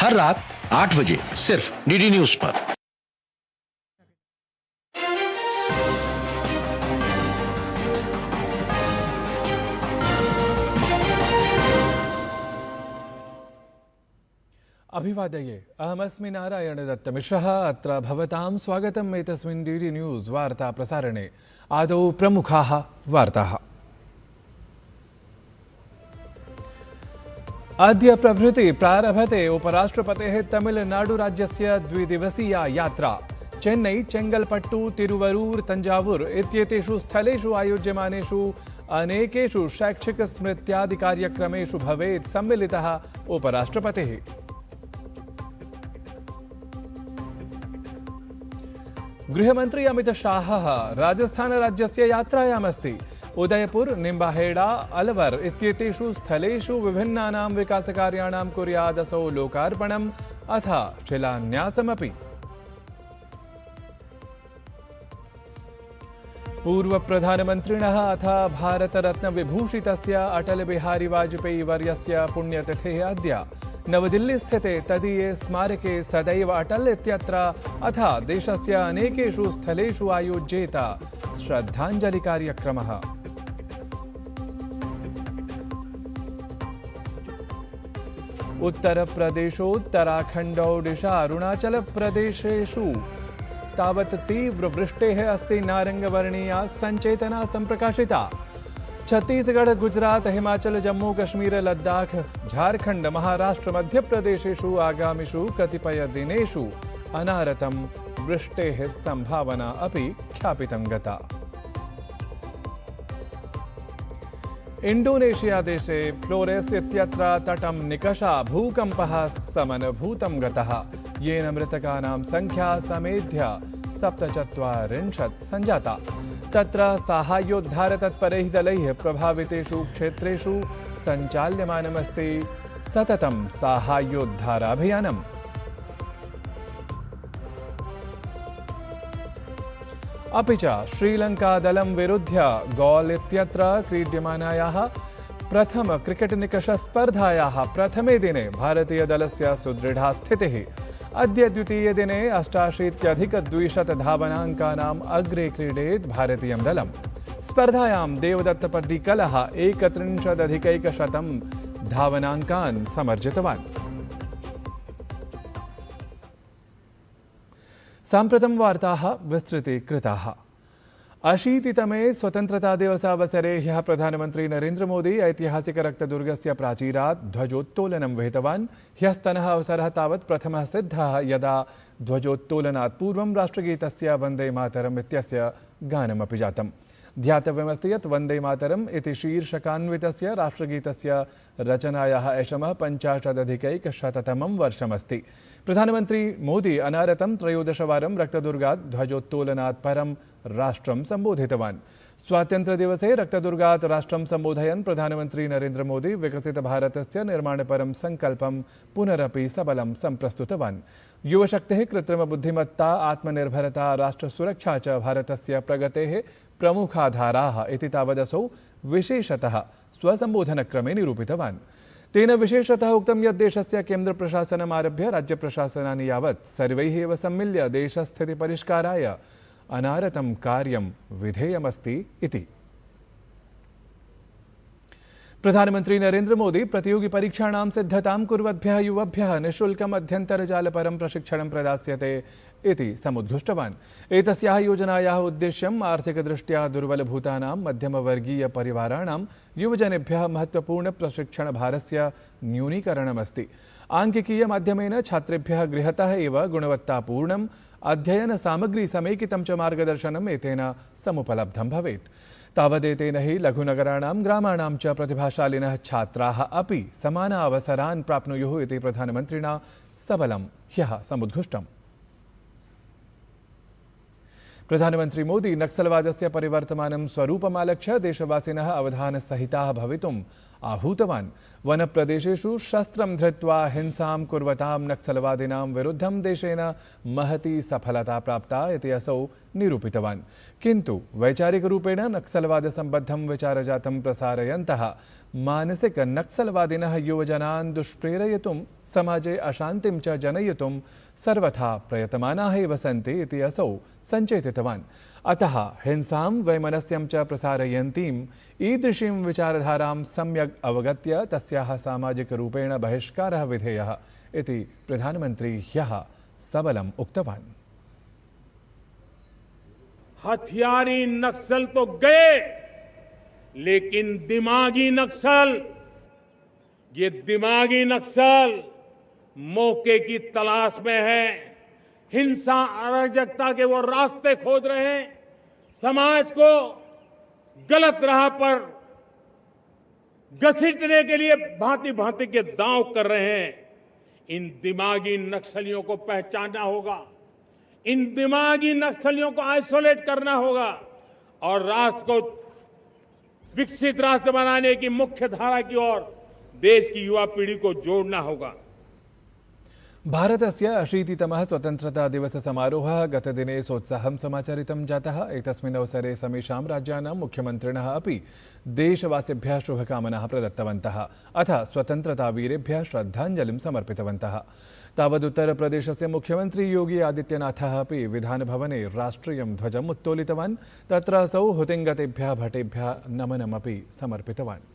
हर रात 8 बजे सिर्फ डीडी न्यूज पर। अभिवादये अहमस्मि नारायण दत्तमिश्रः। अत्र भवतां स्वागतम् एतस्मिन् डीडी न्यूज़ वार्ता प्रसारणे। आदौ प्रमुखाः वार्ताः। अद्य प्रभृति प्रारभते उपराष्ट्रपतेः तमिलनाडुराज्यस्य द्विदिवसीया यात्रा। चेन्नई, चेंगलपट्टू, तिरुवरूर, तंजावुर इत्येतेषु स्थलेषु आयोज्यमानेषु अनेकेषु शैक्षिक स्मृत्यादि कार्यक्रमेषु भवेत् सम्मिलितः उपराष्ट्रपतिः। गृहमंत्री अमित शाहः राजस्थान राज्यस्य यात्रायामस्ति। उदयपुर, निम्बाहेड़ा, अलवर इत्येतेषु स्थलेषु विभिन्नानां विकासकार्याणां कुर्यादसौ लोकार्पणम् अथ शिलान्यासमपि। पूर्वप्रधानमन्त्रिणः अथ भारतरत्न विभूषितस्य अटल बिहारी वाजपेयी वर्यस्य पुण्यतिथिः अद्य। नवदिल्ली स्थिते तदीये स्मारके सदैव अटल इत्यत्र अथ देशस्य अनेकेषु स्थलेषु आयोज्येत श्रद्धांजलि कार्यक्रमः। उत्तरप्रदेशोत्तराखण्ड, ओडिशा, अरुणाचल प्रदेशेषु तावत् तीव्रवृष्टेः अस्ति नारंगवर्णीया संचेतना संप्रकाशिता। छत्तीसगढ़, गुजरात, हिमाचल, जम्मू कश्मीर, लद्दाख, झारखंड, महाराष्ट्र, मध्यप्रदेशेषु आगामिषु कतिपय दिनेषु अनारतं वृष्टेः संभावना अपि ख्यापितं गता। इंडोनेशिया देशे फ्लोरेस इत्यत्र तटं निकषा भूकम्पः समनुभूतं गतः, येन मृतकानां संख्या समेध्य 47 सञ्जाता। तत्र साहाय्योद्धारतत्परैः दलैः प्रभावितेषु क्षेत्रेषु सञ्चाल्यमानमस्ति सततं साहाय्योद्धाराभियानम्। अपि च श्रीलङ्कादलं विरुध्य गोल इत्यत्र क्रीड्यमानायाः प्रथम क्रिकेट निकषस्पर्धायाः प्रथमे दिने भारतीयदलस्य सुदृढा स्थितिः। अद्य द्वितीये दिने 88+ धावनाङ्कानाम् अग्रे क्रीडेत् भारतीयं दलम्। स्पर्धायां देवदत्त पड्डिक्कलः 31+ धावनाङ्कान् समर्जितवान्। साम्प्रतं वार्ताः विस्तृतीकृताः। 80तमे स्वतन्त्रतादिवसावसरे ह्यः प्रधानमन्त्री नरेन्द्र मोदी ऐतिहासिक रक्तदुर्गस्य प्राचीरात् ध्वजोत्तोलनं विहितवान्। ह्यस्तनः अवसरः तावत् प्रथमः सिद्धः यदा ध्वजोत्तोलनात् पूर्वं राष्ट्रगीतस्य वन्दे मातरम् इत्यस्य गानमपि जातम्। ध्यातव्यमस्ति यत् वन्दे मातरम् इति शीर्षकान्वितस्य राष्ट्रगीतस्य रचनायाः ऐषमः 50+ वर्षमस्ति। प्रधानमन्त्री मोदी अनारतं 13 वारं रक्तदुर्गात् ध्वजोत्तोलनात् परं राष्ट्रं सम्बोधितवान्। स्वातन्त्र्यदिवसे रक्तदुर्गात् राष्ट्रं सम्बोधयन् प्रधानमन्त्री नरेन्द्र मोदी विकसित भारतस्य निर्माणपरं संकल्पं पुनरपि सबलं सम्प्रस्तुतवान्। युवशक्तिः, कृत्रिमबुद्धिमत्ता, आत्मनिर्भरता, राष्ट्रसुरक्षा च भारतस्य प्रगतेः प्रमुखाधाराः इति तावदसौ विशेषतः स्वसम्बोधनक्रमे निरूपितवान्। तेन विशेषतः उक्तं यत् देशस्य केन्द्रप्रशासनम् आरभ्य राज्यप्रशासनानि यावत् सर्वैः एव सम्मिल्य देशस्थितिपरिष्काराय अनारतं कार्यं विधेयमस्ति इति। प्रधानमंत्री नरेन्द्र मोदी प्रतियोगी परीक्षाणां सिद्धतां कुर्वद्भ्यः युवभ्यः निःशुल्कम् अध्यन्तरजालपरं प्रशिक्षणं प्रदास्यते इति समुद्घुष्टवान्। एतस्याः योजनायाः उद्देश्यम् आर्थिकदृष्ट्या दुर्बलभूतानां मध्यमवर्गीयपरिवाराणां युवजनेभ्यः महत्त्वपूर्णप्रशिक्षणभारस्य न्यूनीकरणमस्ति। आङ्किकीयमाध्यमेन छात्रेभ्यः गृहतः एव गुणवत्तापूर्णम् अध्ययनसामग्री समेकितं च मार्गदर्शनम् एतेन समुपलब्धं भवेत्। तावदेतेन हि लघुनगराणां, ग्रामाणां च प्रतिभाशालिनः छात्राः अपि समानावसरान् प्राप्नुयुः इति प्रधानमन्त्रिणा सबलं ह्यः समुद्घुष्टम्। प्रधानमंत्री मोदी नक्सलवादस्य परिवर्तमानं स्वरूपमालक्ष्य देशवासिनः अवधानसहिताः भवितुम् आहूतवान्। वनप्रदेशेषु शस्त्रं धृत्वा हिंसां कुर्वतां नक्सलवादिनां विरुद्धं देशेन महती सफलता प्राप्ता इति असौ निरूपितवान्। किन्तु वैचारिकरूपेण नक्सलवादसम्बद्धं विचारजातं प्रसारयन्तः मानसिक नक्सलवादिनः युवजनान् दुष्प्रेरयितुं समाजे अशान्तिं च जनयितुं सर्वथा प्रयतमानाः एव सन्ति इति असौ सञ्चेतितवान्। अतः हिंसां वैमनस्यं च प्रसारयन्तीम् ईदृशीं विचारधारां सम्यक् अवगत्य तस्याः सामाजिकरूपेण बहिष्कारः विधेयः इति प्रधानमन्त्री ह्यः सबलम् उक्तवान्। हथियारी नक्सल तो गए, लेकिन दिमागी नक्सल, ये दिमागी नक्सल मौके की तलाश में है। हिंसा अराजकता के वो रास्ते खोज रहे हैं, समाज को गलत राह पर घसीटने के लिए भांति भांति के दांव कर रहे हैं। इन दिमागी नक्सलियों को पहचानना होगा, इन दिमागी नक्सलियों को आइसोलेट करना होगा और राष्ट्र को विकसित राष्ट्र बनाने की मुख्य धारा की ओर देश की युवा पीढ़ी को जोड़ना होगा। भारतस्य 80तमः स्वतन्त्रतादिवससमारोहः गतदिने सोत्साहं समाचरितं जातः। एतस्मिन् अवसरे समेषां राज्यानां मुख्यमन्त्रिणः अपि देशवासिभ्यः शुभकामनाः प्रदत्तवन्तः। अथ स्वतन्त्रतावीरेभ्यः श्रद्धाञ्जलिं समर्पितवन्तः। तावदुत्तरप्रदेशस्य मुख्यमन्त्री योगी आदित्यनाथः अपि विधानभवने राष्ट्रियं ध्वजम् उत्तोलितवान्। तत्र असौ हुतिङ्गतेभ्यः भटेभ्यः नमनमपि समर्पितवान्।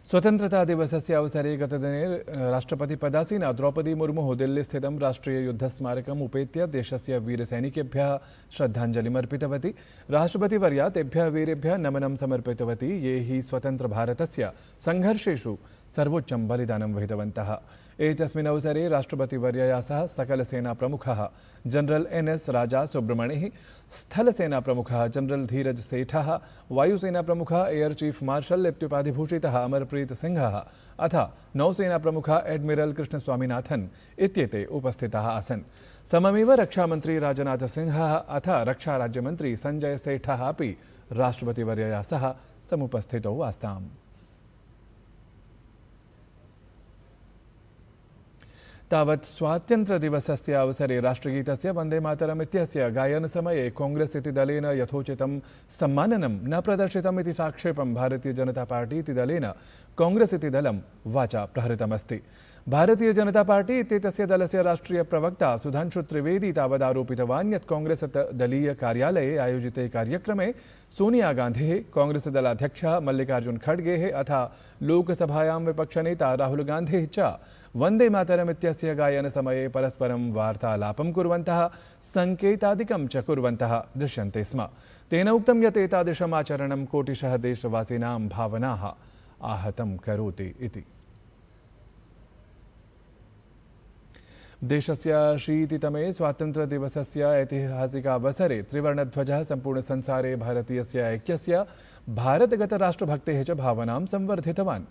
स्वतंत्रता दिवसस्य अवसरे गतदिने राष्ट्रपतिपदासीना द्रौपदी मुर्मुः दिल्लीस्थितं राष्ट्रिययुद्धस्मारकम् उपेत्य देशस्य वीरसैनिकेभ्यः श्रद्धाञ्जलिमर्पितवती। राष्ट्रपतिवर्या तेभ्यः वीरेभ्यः नमनं समर्पितवती, ये हि स्वतन्त्रभारतस्य संघर्षेषु सर्वोच्चं बलिदानं विहितवन्तः। एतस्मिन् अवसरे राष्ट्रपतिवर्यया सह सकलसेनाप्रमुखः जनरल NS राजा सुब्रमणिः, स्थलसेनाप्रमुखः जनरल धीरज सेठः, वायुसेनाप्रमुखः एयर चीफ मार्शल इत्युपाधिभूषितः अमरप्रीत सिंहः अथ नौसेनाप्रमुखः एडमिरल कृष्णस्वामिनाथन् इत्येते उपस्थिताः आसन्। सममेव रक्षामन्त्री राजनाथ सिंहः अथ रक्षाराज्यमन्त्री संजय सेठः अपि राष्ट्रपतिवर्यया सह समुपस्थितौ आस्ताम्। तावत् स्वातन्त्र्यदिवसस्य अवसरे राष्ट्रगीतस्य वन्दे मातरम् इत्यस्य गायनसमये कांग्रेस इति दलेन यथोचितं सम्माननं न प्रदर्शितम् इति साक्षेपं भारतीय जनता पार्टी इति दलेन कांग्रेस इति दलं वाचा प्रहृतमस्ति। भारतीय जनता पार्टी इत्येतस्य दलस्य राष्ट्रीय प्रवक्ता सुधांशु त्रिवेदी तावदारोपितवान् यत् कांग्रेस दलीय कार्यालये आयोजिते कार्यक्रमे सोनिया गान्धेः, कांग्रेस दलाध्यक्षः मल्लिकार्जुन खड़गेः अथ लोकसभायां विपक्षनेता राहुल गान्धेः च वन्दे मातरम् इत्यस्य गायनसमये परस्परं वार्तालापं कुर्वन्तः संकेतादिकं च कुर्वन्तः दृश्यन्ते स्म। तेन उक्तं यत् एतादृशम् आचरणं कोटिशः देशवासिनां भावनाः आहतं करोति इति। देशस्य 80तमे स्वातन्त्र्यदिवसस्य ऐतिहासिकावसरे त्रिवर्णध्वजः सम्पूर्णसंसारे भारतीयस्य ऐक्यस्य, भारतगतराष्ट्रभक्तेः च भावनां संवर्धितवान्।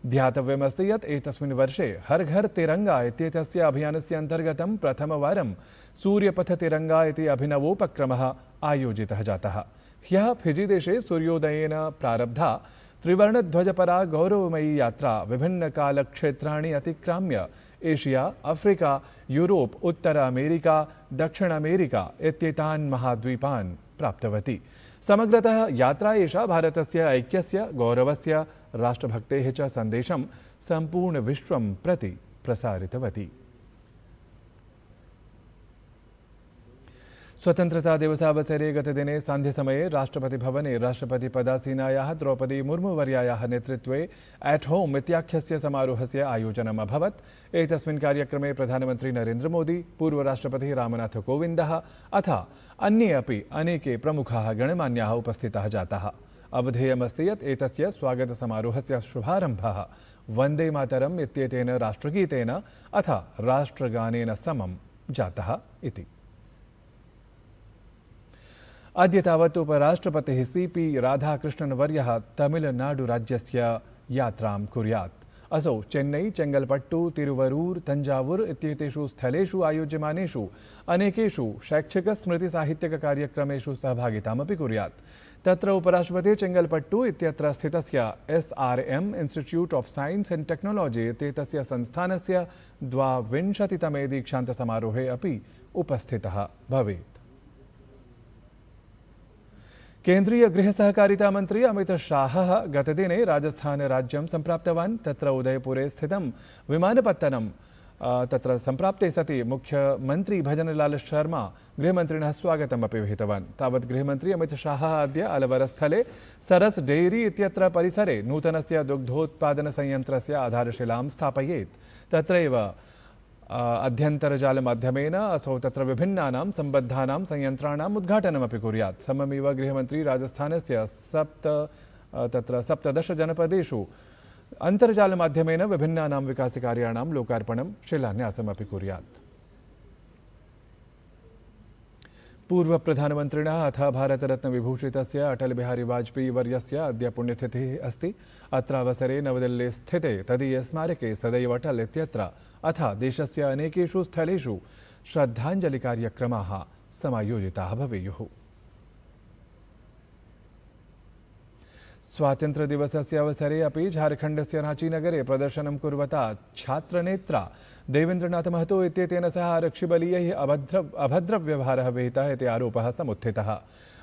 ध्यातव्यमस्ति यत् एतस्मिन् वर्षे हर घर तिरंगा इत्येतस्य अभियानस्य अन्तर्गतं प्रथमवारं सूर्यपथ तिरंगा इति अभिनवोपक्रमः आयोजितः जातः। ह्यः फिजीदेशे सूर्योदयेन प्रारब्धा त्रिवर्णध्वजपरा गौरवमयी यात्रा विभिन्नकालक्षेत्राणि अतिक्राम्य एशिया, अफ्रीका, यूरोप, उत्तर अमेरिका, दक्षिण अमेरिका इत्येतान् महाद्वीपान् प्राप्तवती। समग्रतः यात्रा एषा भारतस्य ऐक्यस्य, गौरवस्य, राष्ट्रभक्तेः च सन्देशं सम्पूर्ण विश्वं प्रति प्रसारितवती। स्वतंत्रता दिवसावसरे गतदिने सान्ध्यसमये राष्ट्रपतिभवने राष्ट्रपतिपदासीनायाः द्रौपदी मुर्मुवर्यायाः नेतृत्वे एट होम इत्याख्यस्य समारोहस्य आयोजनम् अभवत्। एतस्मिन् कार्यक्रमे प्रधानमन्त्री नरेन्द्र मोदी, पूर्वराष्ट्रपतिः रामनाथ कोविन्दः अथ अन्ये अपि अनेके प्रमुखाः गणमान्याः उपस्थिताः जाताः। अवधेयमस्ति यत् एतस्य स्वागतसमारोहस्य शुभारम्भः वन्दे मातरम् इत्येतेन राष्ट्रगीतेन अथ राष्ट्रगानेन समं जातः इति। अद्य तावत् उपराष्ट्रपतिः सीपी राधाकृष्णन्वर्यः तमिळनाडुराज्यस्य यात्रां कुर्यात्। असौ चेन्नई, चेङ्गलपट्टु, तिरुवरूर, तंजावुर इत्येतेषु स्थलेषु आयोज्यमानेषु अनेकेषु शैक्षिक-स्मृति-साहित्यिक-कार्यक्रमेषु सहभागितामपि कुर्यात्। तत्र उपराष्ट्रपतिः चेङ्गलपट्टु इत्यत्र स्थितस्य SRM institute of science and technology इत्येतस्य संस्थानस्य 22तमे दीक्षान्तसमारोहे अपि उपस्थितः भवेत्। केन्द्रीय गृह सहकारिता मंत्री अमित शाहः गतदिने राजस्थान राज्यं सम्प्राप्तवान्। तत्र उदयपुरे स्थितं विमानपत्तनं तत्र सम्प्राप्ते सति मुख्यमंत्री भजनलाल शर्मा गृहमन्त्रिणः स्वागतमपि विहितवान्। तावत् गृहमन्त्री अमित शाहः अद्य अलवरस्थले सरस डेयरी इत्यत्र परिसरे नूतनस्य दुग्धोत्पादनसंयन्त्रस्य आधारशिलां स्थापयेत्। तत्रैव अध्यन्तरजालमाध्यमेन असौ तत्र विभिन्नानां सम्बद्धानां संयन्त्राणाम् उद्घाटनमपि कुर्यात्। सममेव गृहमन्त्री राजस्थानस्य 17 जनपदेषु अन्तर्जालमाध्यमेन विभिन्नानां विकासकार्याणां लोकार्पणं शिलान्यासमपि कुर्यात्। पूर्व प्रधानमन्त्रिणः अथ भारतरत्न विभूषितस्य अटल बिहारी वाजपेयी वर्यस्य अद्य पुण्यतिथिः अस्ति। अत्र अवसरे नवदिल्ली स्थिते तदीय स्मारके सदैव अटल इत्यत्र अथ देशस्य अनेकेषु स्थलेषु श्रद्धाञ्जलिकार्यक्रमाः समायोजिताः भवेयुः। स्वातन्त्र्यदिवसस्य अवसरे अपि झारखण्डस्य रांचीनगरे प्रदर्शनं कुर्वता छात्रनेत्रा देवेन्द्रनाथ महतो इत्येतेन सह आरक्षिबलीयैः अभद्रव्यवहारः विहितः इति आरोपः समुत्थितः।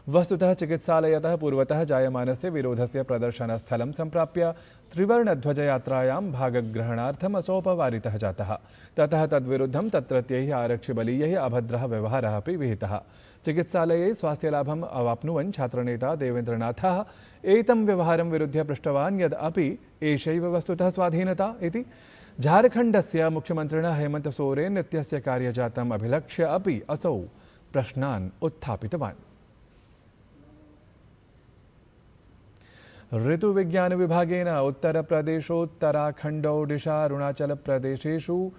वस्तुतः चिकित्सालयतः पूर्वतः जायमानस्य विरोधस्य प्रदर्शनस्थलं सम्प्राप्य त्रिवर्णध्वजयात्रायां भागग्रहणार्थम् असोपवारितः जातः। ततः तद्विरुद्धं तत्रत्यैः आरक्षिबलीयैः अभद्रः व्यवहारः अपि विहितः। चिकित्सालये स्वास्थ्यलाभम् अवाप्नुवन् छात्रनेता देवेन्द्रनाथः एतं व्यवहारं विरुध्य पृष्टवान् यद् अपि एषैव वस्तुतः स्वाधीनता इति। झारखण्डस्य मुख्यमन्त्रिणः हेमन्त सोरेन इत्यस्य कार्यजातम् अभिलक्ष्य अपि असौ प्रश्नान् उत्थापितवान्। ऋतुविज्ञान विभागेन उत्तरप्रदेशोत्तराखण्ड ओडिशा अरुणाचलप्रदेशेषु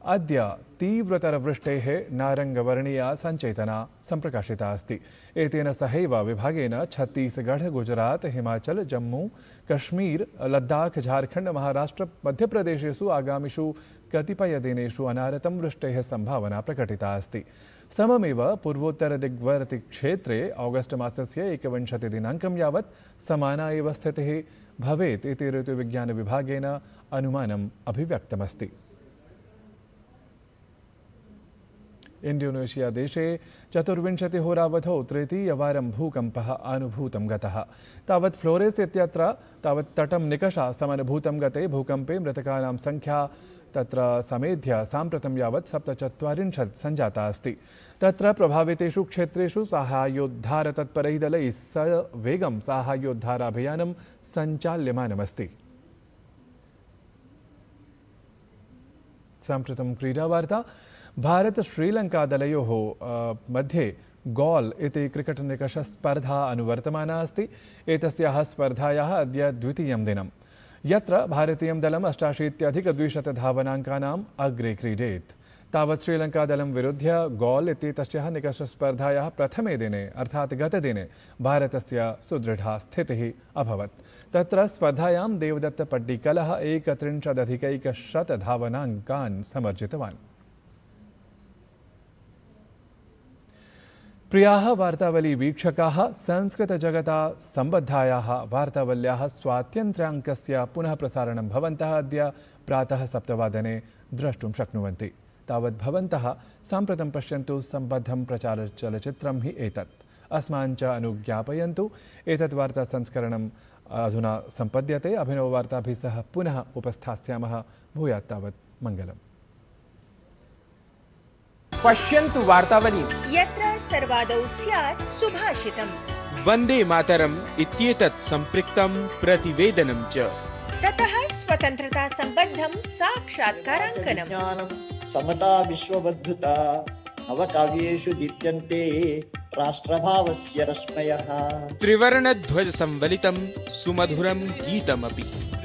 अद्य तीव्रतरवृष्टेः नारङ्गवर्णीया सञ्चेतना सम्प्रकाशिता अस्ति। एतेन सहैव विभागेन छत्तीसगढ़, गुजरात, हिमाचल, जम्मू कश्मीर, लद्दाख, झारखण्ड, महाराष्ट्र, मध्यप्रदेशेषु आगामिषु कतिपयदिनेषु अनारतं वृष्टेः सम्भावना प्रकटिता अस्ति। सममेव पूर्वोत्तरदिग्वर्तिक्षेत्रे ऑगस्ट मासस्य 21 दिनाङ्कं यावत् समाना एव स्थितिः भवेत् इति ऋतुविज्ञान विभागेन अनुमानम् अभिव्यक्तमस्ति। इंडोनेशिया देशे 24 होरावधौ तृतीयवारं भूकम्पः अनुभूतं गतः। तावत् फ्लोरेस् इत्यत्र तावत् तटं निकषा समनुभूतं गते भूकम्पे मृतकानां संख्या तत्र समेध्य साम्प्रतं यावत् 47 सञ्जाता अस्ति। तत्र प्रभावितेषु क्षेत्रेषु साहाय्योद्धारतत्परैः दलैः सवेगं साहाय्योद्धाराभियानं सञ्चाल्यमानमस्ति। साम्प्रतं क्रीडावार्ता। भारत श्रीलंका दलयोः मध्ये गोल इति क्रिकेट निकषस्पर्धा अनुवर्तमाना अस्ति। एतस्याः स्पर्धायाः अद्य द्वितीयं दिनं यत्र भारतीयं दलम् 88+ धावनाङ्कानाम् अग्रे क्रीडेत्। तावत् श्रीलंका दलं विरुध्य गोल इत्येतस्याः निकषस्पर्धायाः प्रथमे दिने अर्थात् गतदिने भारतस्य सुदृढा स्थितिः अभवत्। तत्र स्पर्धायां देवदत्त पड्डिकलः 31+ धावनाङ्कान् समर्जितवान्। प्रियाः वार्तावली वीक्षकाः, संस्कृतजगता सम्बद्धायाः वार्तावल्याः स्वात्यन्त्र्याङ्कस्य पुनः प्रसारणं भवन्तः अद्य प्रातः 7 वादने द्रष्टुं शक्नुवन्ति। तावत् भवन्तः साम्प्रतं पश्यन्तु सम्बद्धं प्रचारचलचित्रं हि एतत्। अस्मान् च अनुज्ञापयन्तु। एतत् वार्तासंस्करणम् अधुना सम्पद्यते। अभिनववार्ताभिः सह पुनः उपस्थास्यामः। भूयात् तावत् मङ्गलम्। पश्यन्तु वार्तावली यत्र सर्वादौ स्यात् सुभाषितम्। वन्दे मातरम् इत्येतत् सम्पृक्तं प्रतिवेदनं च। ततः स्वतन्त्रता सम्बद्धं साक्षात्काराङ्कनम्। समता विश्वबद्धता नवकाव्येषु दीप्यन्ते राष्ट्रभावस्य रश्मयः। त्रिवर्णध्वज संवलितं सुमधुरं गीतमपि।